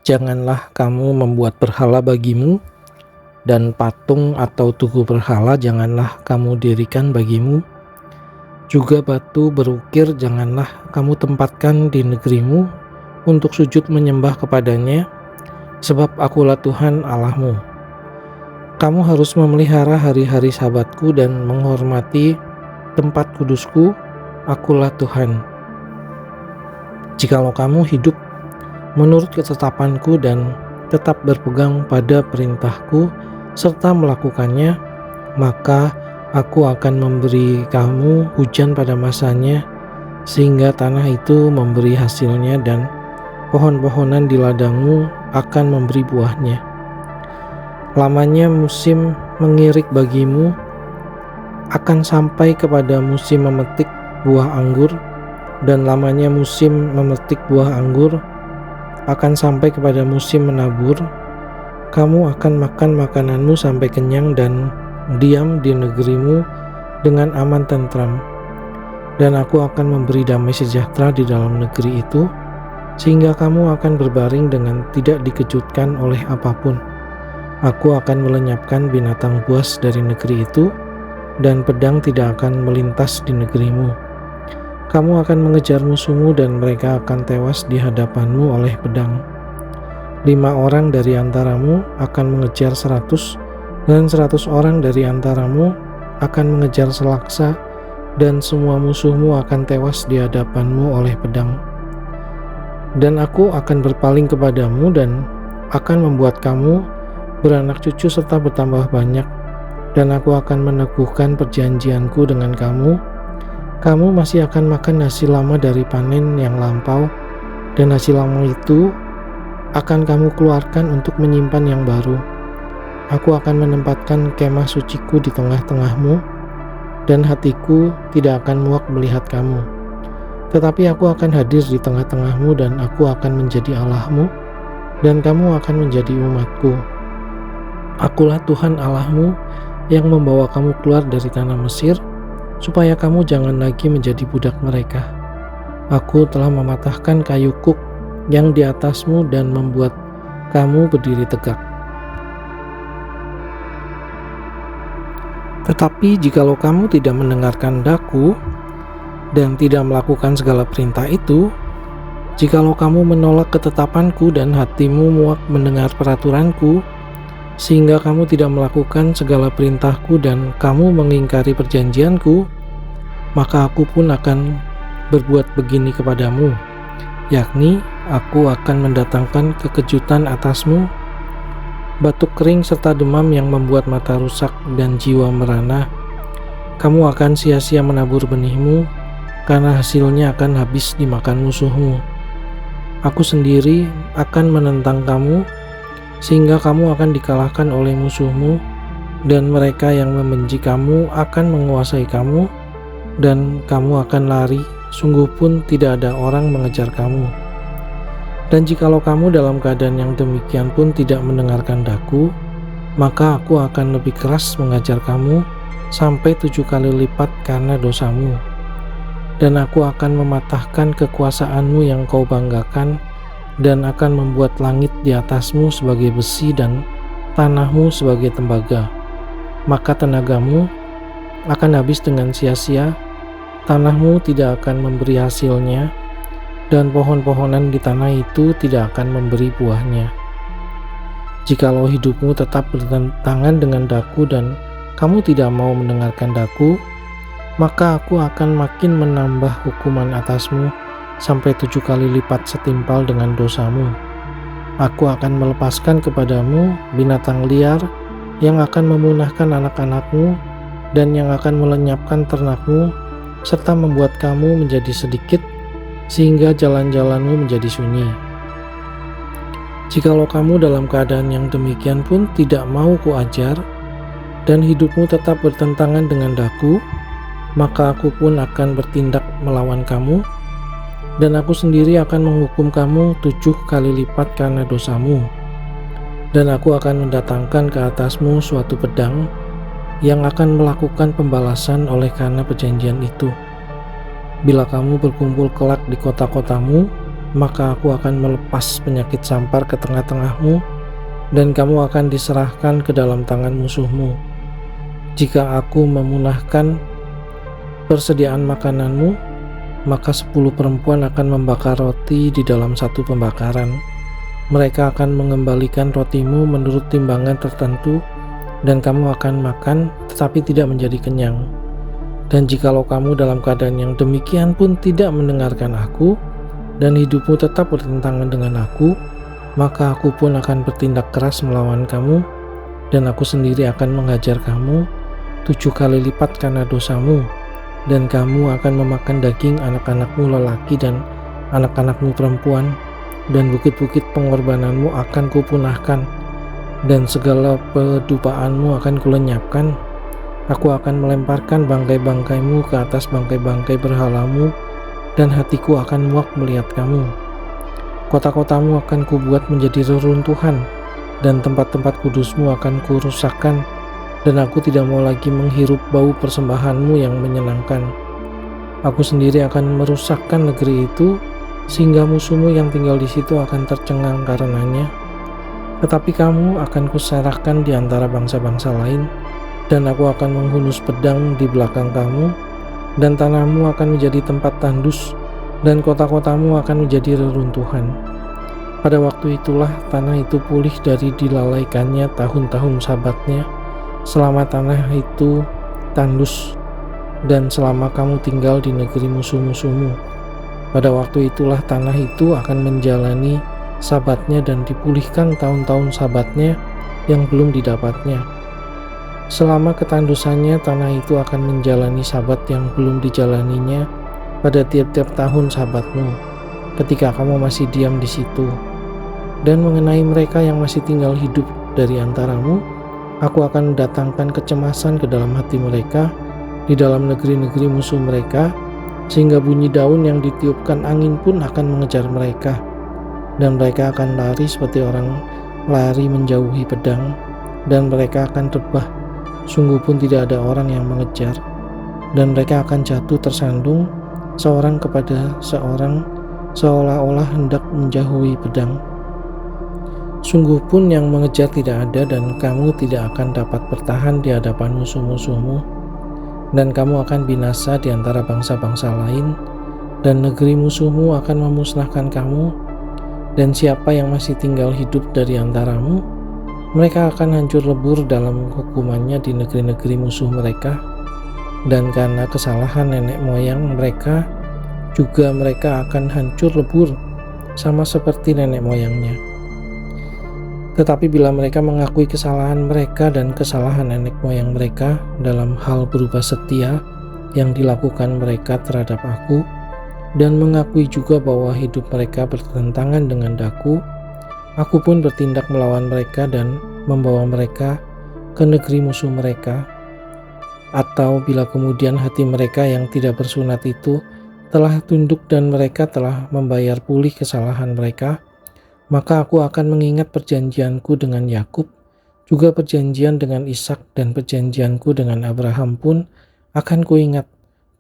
Janganlah kamu membuat berhala bagimu, dan patung atau tugu berhala janganlah kamu dirikan bagimu. Juga batu berukir janganlah kamu tempatkan di negerimu untuk sujud menyembah kepadanya, sebab akulah Tuhan Allahmu. Kamu harus memelihara hari-hari sabatku dan menghormati tempat kudusku, akulah Tuhan. Jikalau kamu hidup menurut ketetapanku dan tetap berpegang pada perintahku serta melakukannya, maka aku akan memberi kamu hujan pada masanya, sehingga tanah itu memberi hasilnya dan pohon-pohonan di ladangmu akan memberi buahnya. Lamanya musim mengirik bagimu akan sampai kepada musim memetik buah anggur, dan lamanya musim memetik buah anggur akan sampai kepada musim menabur. Kamu akan makan makananmu sampai kenyang dan diam di negerimu dengan aman tentram. Dan aku akan memberi damai sejahtera di dalam negeri itu, sehingga kamu akan berbaring dengan tidak dikejutkan oleh apapun. Aku akan melenyapkan binatang buas dari negeri itu, dan pedang tidak akan melintas di negerimu. Kamu akan mengejar musuhmu dan mereka akan tewas di hadapanmu oleh pedang. 5 orang dari antaramu akan mengejar 100, dan 100 orang dari antaramu akan mengejar selaksa, dan semua musuhmu akan tewas di hadapanmu oleh pedang. Dan aku akan berpaling kepadamu dan akan membuat kamu beranak cucu serta bertambah banyak, dan aku akan meneguhkan perjanjianku dengan kamu. Kamu masih akan makan hasil lama dari panen yang lampau, dan hasil lama itu akan kamu keluarkan untuk menyimpan yang baru. Aku akan menempatkan kemah suciku di tengah-tengahmu, dan hatiku tidak akan muak melihat kamu. Tetapi aku akan hadir di tengah-tengahmu, dan aku akan menjadi Allahmu, dan kamu akan menjadi umatku. Akulah Tuhan Allahmu yang membawa kamu keluar dari tanah Mesir, supaya kamu jangan lagi menjadi budak mereka. Aku telah mematahkan kayu kuk yang di atasmu dan membuat kamu berdiri tegak. Tetapi jikalau kamu tidak mendengarkan daku dan tidak melakukan segala perintah itu, jikalau kamu menolak ketetapanku dan hatimu muak mendengar peraturanku, sehingga kamu tidak melakukan segala perintahku dan kamu mengingkari perjanjianku, maka aku pun akan berbuat begini kepadamu, yakni aku akan mendatangkan kekejutan atasmu, batuk kering serta demam yang membuat mata rusak dan jiwa merana. Kamu akan sia-sia menabur benihmu, karena hasilnya akan habis dimakan musuhmu. Aku sendiri akan menentang kamu, sehingga kamu akan dikalahkan oleh musuhmu, dan mereka yang membenci kamu akan menguasai kamu, dan kamu akan lari, sungguh pun tidak ada orang mengejar kamu. Dan jikalau kamu dalam keadaan yang demikian pun tidak mendengarkan daku, maka aku akan lebih keras mengajar kamu sampai 7 kali lipat karena dosamu. Dan aku akan mematahkan kekuasaanmu yang kau banggakan, dan akan membuat langit di atasmu sebagai besi dan tanahmu sebagai tembaga. Maka tenagamu akan habis dengan sia-sia, tanahmu tidak akan memberi hasilnya, dan pohon-pohonan di tanah itu tidak akan memberi buahnya. Jikalau hidupmu tetap bertentangan dengan daku dan kamu tidak mau mendengarkan daku, maka aku akan makin menambah hukuman atasmu sampai 7 kali lipat setimpal dengan dosamu. Aku akan melepaskan kepadamu binatang liar yang akan memunahkan anak-anakmu dan yang akan melenyapkan ternakmu, serta membuat kamu menjadi sedikit, sehingga jalan-jalanmu menjadi sunyi. Jikalau kamu dalam keadaan yang demikian pun tidak mau kuajar, dan hidupmu tetap bertentangan dengan daku, maka aku pun akan bertindak melawan kamu, dan aku sendiri akan menghukum kamu 7 kali lipat karena dosamu. Dan aku akan mendatangkan ke atasmu suatu pedang yang akan melakukan pembalasan oleh karena perjanjian itu. Bila kamu berkumpul kelak di kota-kotamu maka aku akan melepas penyakit sampar ke tengah-tengahmu, dan kamu akan diserahkan ke dalam tangan musuhmu. Jika aku memunahkan persediaan makananmu, maka 10 perempuan akan membakar roti di dalam satu pembakaran. Mereka akan mengembalikan rotimu menurut timbangan tertentu, dan kamu akan makan tetapi tidak menjadi kenyang. Dan jikalau kamu dalam keadaan yang demikian pun tidak mendengarkan aku, dan hidupmu tetap bertentangan dengan aku, maka aku pun akan bertindak keras melawan kamu, dan aku sendiri akan menghajar kamu 7 kali lipat karena dosamu, dan kamu akan memakan daging anak-anakmu lelaki dan anak-anakmu perempuan, dan bukit-bukit pengorbananmu akan kupunahkan, dan segala pedupaanmu akan kulenyapkan. Aku akan melemparkan bangkai-bangkaimu ke atas bangkai-bangkai berhalamu, dan hatiku akan muak melihat kamu. Kota-kotamu akan kubuat menjadi reruntuhan, dan tempat-tempat kudusmu akan kurusakkan, dan aku tidak mau lagi menghirup bau persembahanmu yang menyenangkan. Aku sendiri akan merusakkan negeri itu, sehingga musuhmu yang tinggal di situ akan tercengang karenanya. Tetapi kamu akan kuserahkan di antara bangsa-bangsa lain, dan aku akan menghunus pedang di belakang kamu, dan tanahmu akan menjadi tempat tandus, dan kota-kotamu akan menjadi reruntuhan. Pada waktu itulah tanah itu pulih dari dilalaikannya tahun-tahun sabatnya, selama tanah itu tandus, dan selama kamu tinggal di negeri musuh-musuhmu. Pada waktu itulah tanah itu akan menjalani sabatnya dan dipulihkan tahun-tahun sabatnya yang belum didapatnya. Selama ketandusannya, tanah itu akan menjalani sabat yang belum dijalaninya pada tiap-tiap tahun sabatmu, ketika kamu masih diam di situ. Dan mengenai mereka yang masih tinggal hidup dari antaramu, aku akan mendatangkan kecemasan ke dalam hati mereka di dalam negeri-negeri musuh mereka, sehingga bunyi daun yang ditiupkan angin pun akan mengejar mereka, dan mereka akan lari seperti orang lari menjauhi pedang, dan mereka akan rebah, sungguh pun tidak ada orang yang mengejar, dan mereka akan jatuh tersandung seorang kepada seorang, seolah-olah hendak menjauhi pedang. Sungguh pun yang mengejar tidak ada, dan kamu tidak akan dapat bertahan di hadapan musuh-musuhmu, dan kamu akan binasa di antara bangsa-bangsa lain, dan negeri musuhmu akan memusnahkan kamu. Dan siapa yang masih tinggal hidup dari antaramu, mereka akan hancur lebur dalam hukumannya di negeri-negeri musuh mereka. Dan karena kesalahan nenek moyang mereka, juga mereka akan hancur lebur sama seperti nenek moyangnya. Tetapi bila mereka mengakui kesalahan mereka dan kesalahan nenek moyang mereka dalam hal berubah setia yang dilakukan mereka terhadap aku, dan mengakui juga bahwa hidup mereka bertentangan dengan daku, aku pun bertindak melawan mereka dan membawa mereka ke negeri musuh mereka. Atau bila kemudian hati mereka yang tidak bersunat itu telah tunduk dan mereka telah membayar pulih kesalahan mereka, maka aku akan mengingat perjanjianku dengan Yakub, juga perjanjian dengan Ishak, dan perjanjianku dengan Abraham pun akan kuingat,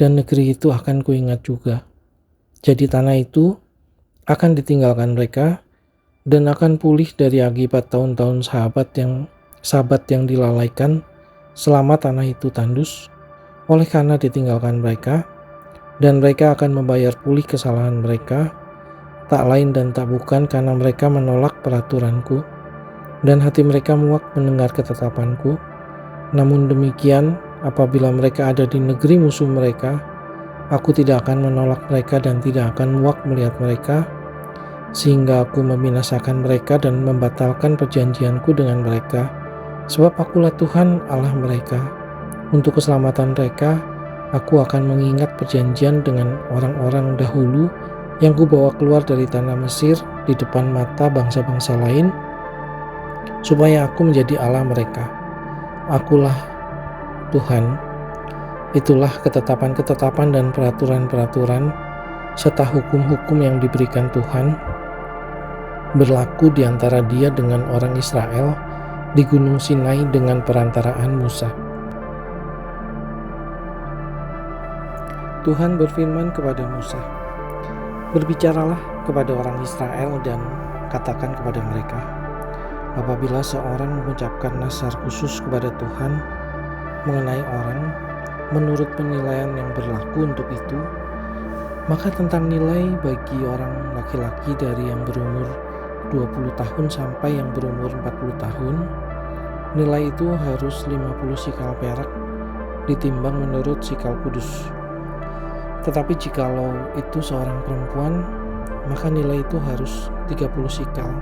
dan negeri itu akan kuingat juga. Jadi tanah itu akan ditinggalkan mereka, dan akan pulih dari akibat tahun-tahun sabat yang dilalaikan selama tanah itu tandus, oleh karena ditinggalkan mereka, dan mereka akan membayar pulih kesalahan mereka, tak lain dan tak bukan karena mereka menolak peraturanku, dan hati mereka muak mendengar ketetapanku. Namun demikian, apabila mereka ada di negeri musuh mereka, aku tidak akan menolak mereka dan tidak akan muak melihat mereka, sehingga aku membinasakan mereka dan membatalkan perjanjianku dengan mereka. Sebab akulah Tuhan Allah mereka. Untuk keselamatan mereka, aku akan mengingat perjanjian dengan orang-orang dahulu yang kubawa keluar dari tanah Mesir di depan mata bangsa-bangsa lain, supaya aku menjadi Allah mereka. Akulah Tuhan. Itulah ketetapan-ketetapan dan peraturan-peraturan serta hukum-hukum yang diberikan Tuhan berlaku di antara Dia dengan orang Israel di Gunung Sinai dengan perantaraan Musa. Tuhan berfirman kepada Musa, Berbicaralah kepada orang Israel dan katakan kepada mereka, apabila seorang mengucapkan nazar khusus kepada Tuhan mengenai orang menurut penilaian yang berlaku untuk itu, maka tentang nilai bagi orang laki-laki dari yang berumur 20 tahun sampai yang berumur 40 tahun, nilai itu harus 50 sikal perak ditimbang menurut sikal kudus. Tetapi jikalau itu seorang perempuan, maka nilai itu harus 30 sikal.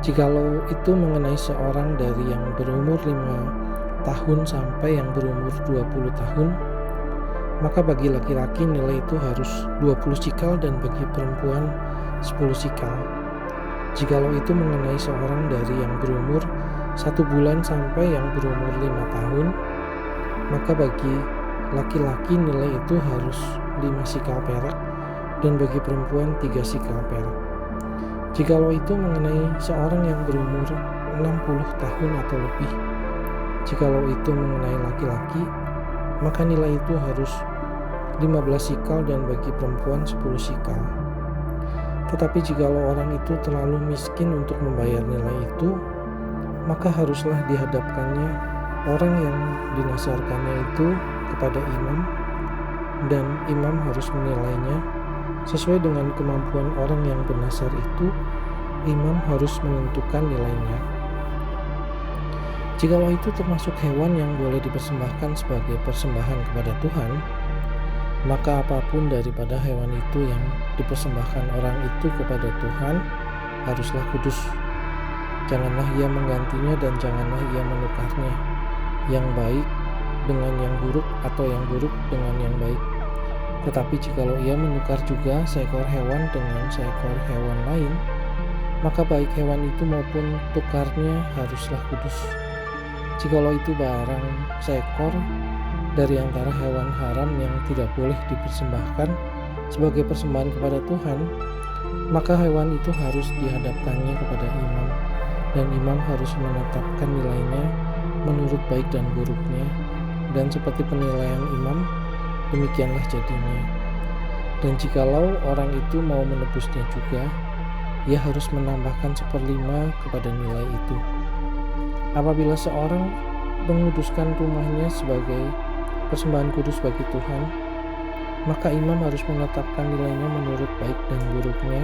Jikalau itu mengenai seorang dari yang berumur 5 tahun sampai yang berumur 20 tahun, maka bagi laki-laki nilai itu harus 20 sikal dan bagi perempuan 10 sikal. Jikalau itu mengenai seorang dari yang berumur 1 bulan sampai yang berumur 5 tahun, maka bagi laki-laki nilai itu harus 5 sikal perak dan bagi perempuan 3 sikal perak. Jikalau itu mengenai seorang yang berumur 60 tahun atau lebih, jikalau itu mengenai laki-laki, maka nilai itu harus 15 sikal dan bagi perempuan 10 sikal. Tetapi jikalau orang itu terlalu miskin untuk membayar nilai itu, maka haruslah dihadapkannya orang yang dinasarkannya itu kepada imam, dan imam harus menilainya sesuai dengan kemampuan orang yang bernasar itu. Imam harus menentukan nilainya. Jikalau itu termasuk hewan yang boleh dipersembahkan sebagai persembahan kepada Tuhan, maka apapun daripada hewan itu yang dipersembahkan orang itu kepada Tuhan haruslah kudus. Janganlah ia menggantinya dan janganlah ia menukarnya, yang baik dengan yang buruk atau yang buruk dengan yang baik. Tetapi jikalau ia menukar juga seekor hewan dengan seekor hewan lain, maka baik hewan itu maupun tukarnya haruslah kudus. Jikalau itu barang seekor dari antara hewan haram yang tidak boleh dipersembahkan sebagai persembahan kepada Tuhan, maka hewan itu harus dihadapkannya kepada imam, dan imam harus menetapkan nilainya menurut baik dan buruknya, dan seperti penilaian imam, demikianlah jadinya. Dan jikalau orang itu mau menebusnya juga, ia harus menambahkan 1/5 kepada nilai itu. Apabila seorang menguduskan rumahnya sebagai persembahan kudus bagi Tuhan, maka imam harus menetapkan nilainya menurut baik dan buruknya,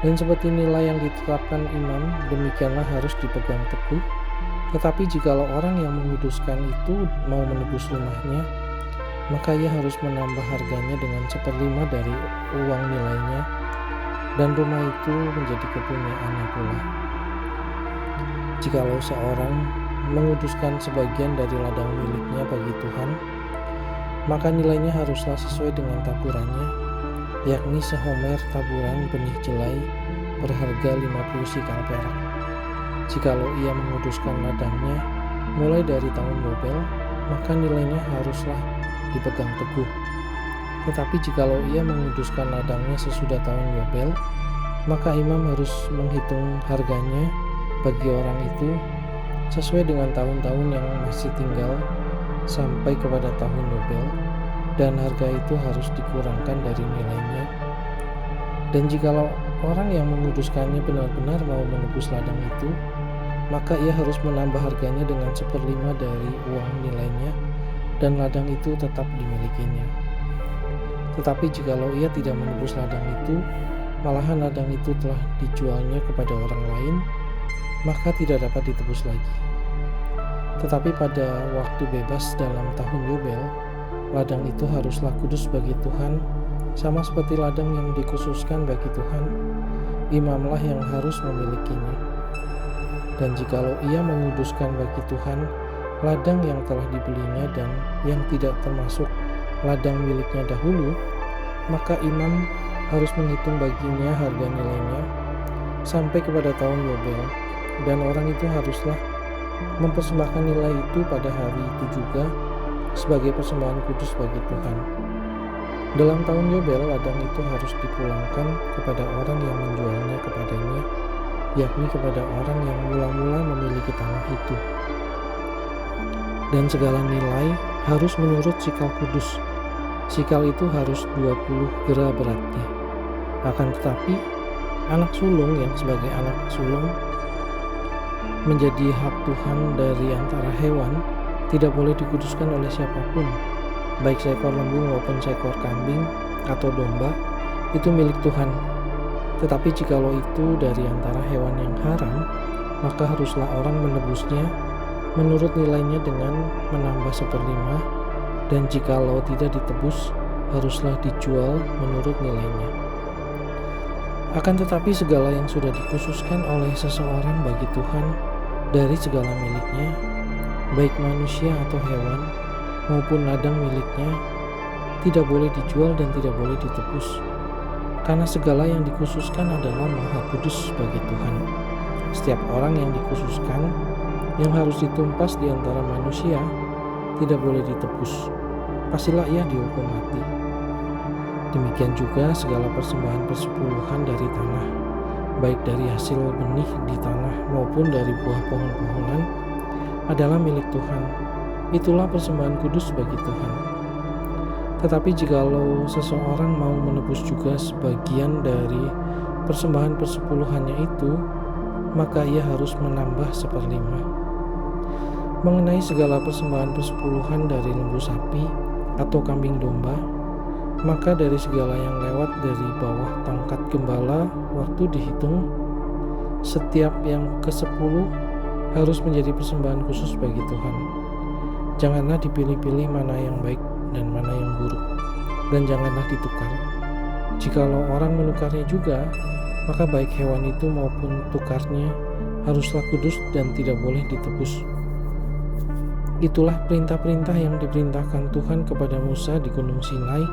dan seperti nilai yang ditetapkan imam, demikianlah harus dipegang teguh. Tetapi jikalau orang yang menguduskan itu mau menebus rumahnya, maka ia harus menambah harganya dengan 1/5 dari uang nilainya, dan rumah itu menjadi kepunyaannya pula. Jikalau seorang menguduskan sebagian dari ladang miliknya bagi Tuhan, maka nilainya haruslah sesuai dengan taburannya, yakni sehomer taburan benih jelai berharga 50 sikal perak. Jikalau ia menguduskan ladangnya mulai dari tahun Yobel, maka nilainya haruslah dipegang teguh. Tetapi jikalau ia menguduskan ladangnya sesudah tahun Yobel, maka imam harus menghitung harganya bagi orang itu sesuai dengan tahun-tahun yang masih tinggal sampai kepada tahun Yobel, dan harga itu harus dikurangkan dari nilainya. Dan jikalau orang yang menguduskannya benar-benar mau menebus ladang itu, maka ia harus menambah harganya dengan 1/5 dari uang nilainya, dan ladang itu tetap dimilikinya. Tetapi jikalau ia tidak menebus ladang itu, malahan ladang itu telah dijualnya kepada orang lain, maka tidak dapat ditebus lagi. Tetapi pada waktu bebas dalam tahun Yobel, ladang itu haruslah kudus bagi Tuhan, sama seperti ladang yang dikhususkan bagi Tuhan. Imamlah yang harus memilikinya. Dan jikalau ia menguduskan bagi Tuhan ladang yang telah dibelinya dan yang tidak termasuk ladang miliknya dahulu, maka imam harus menghitung baginya harga nilainya sampai kepada tahun Yobel, dan orang itu haruslah mempersembahkan nilai itu pada hari itu juga sebagai persembahan kudus bagi Tuhan. Dalam tahun Yobel, ladang itu harus dipulangkan kepada orang yang menjualnya kepadanya, yakni kepada orang yang mula-mula memiliki tanah itu. Dan segala nilai harus menurut sikal kudus. Sikal itu harus 20 gera beratnya. Akan tetapi, anak sulung yang sebagai anak sulung menjadi hak Tuhan dari antara hewan tidak boleh dikuduskan oleh siapapun, baik seekor lembu maupun seekor kambing atau domba, itu milik Tuhan. Tetapi jikalau itu dari antara hewan yang haram, maka haruslah orang menebusnya menurut nilainya dengan menambah 1/5, dan jikalau tidak ditebus, haruslah dijual menurut nilainya. Akan tetapi segala yang sudah dikhususkan oleh seseorang bagi Tuhan dari segala miliknya, baik manusia atau hewan, maupun ladang miliknya, tidak boleh dijual dan tidak boleh ditebus. Karena segala yang dikhususkan adalah maha kudus bagi Tuhan. Setiap orang yang dikhususkan, yang harus ditumpas di antara manusia, tidak boleh ditebus. Pastilah ia dihukum mati. Demikian juga segala persembahan persepuluhan dari tanah, baik dari hasil benih di tanah maupun dari buah pohon-pohonan, adalah milik Tuhan. Itulah persembahan kudus bagi Tuhan. Tetapi jikalau seseorang mau menebus juga sebagian dari persembahan persepuluhannya itu, maka ia harus menambah 1/5. Mengenai segala persembahan persepuluhan dari lembu sapi atau kambing domba, maka dari segala yang lewat dari bawah tongkat gembala waktu dihitung, setiap yang ke-10 harus menjadi persembahan khusus bagi Tuhan. Janganlah dipilih-pilih mana yang baik dan mana yang buruk, dan janganlah ditukar. Jikalau orang menukarnya juga, maka baik hewan itu maupun tukarnya haruslah kudus dan tidak boleh ditebus. Itulah perintah-perintah yang diperintahkan Tuhan kepada Musa di Gunung Sinai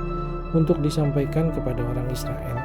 untuk disampaikan kepada orang Israel.